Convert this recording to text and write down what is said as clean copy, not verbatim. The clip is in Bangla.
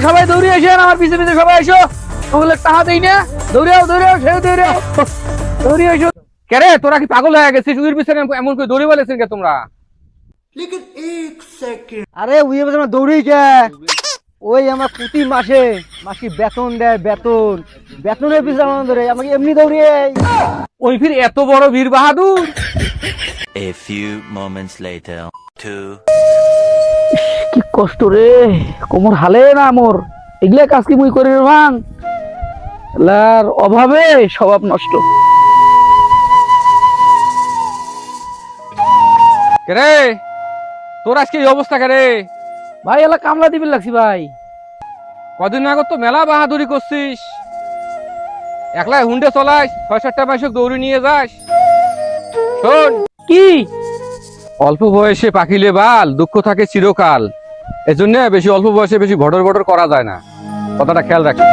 সবাই দৌড়ে আসেন, আমার পিছে পিছে সবাই এসো। ওগুলো টাহা দেই না, দৌড়াও দৌড়াও, সেও দৌড়াও, দৌড়ে এসো। কেরে তোরা কি পাগল হয়ে গেছিস? ওদের পিছনে এমন করে দৌড়ে বলেছেন কে তোমরা? আরে উইয়ে বসে দৌড়েই কে? ওই আমার প্রতি মাসে মাসি বেতন দেয়, বেতনের পিছনে আনন্দ রে, আমাকে এমনি দৌড়িয়ে। ওই ফির এত বড় বীর বাহাদুর। A few moments later. Two. কি কষ্ট রে, কোমর হালে না মোর। এগুলা কাজ কি মুই করে রে ভাঙ? লার অভাবে স্বভাব নষ্ট। কেরে তোর আজকে এই অবস্থা কেরে? ভাই এলা কামলা দিবি লাগছি ভাই। কদিন আগে তো মেলা বাহাদুরি করছিস, একলাই হুন্ডে চলাইস, ৬-৭টা মাসক দৌড়ে নিয়ে যাস। শোন কি, অল্প বয়সে পাকিলে বাল, দুঃখ থাকে চিরকাল। এজন্য বেশি অল্প বয়সে বেশি ঘটর ঘটর করা যায় না, কথাটা খেয়াল রাখিস।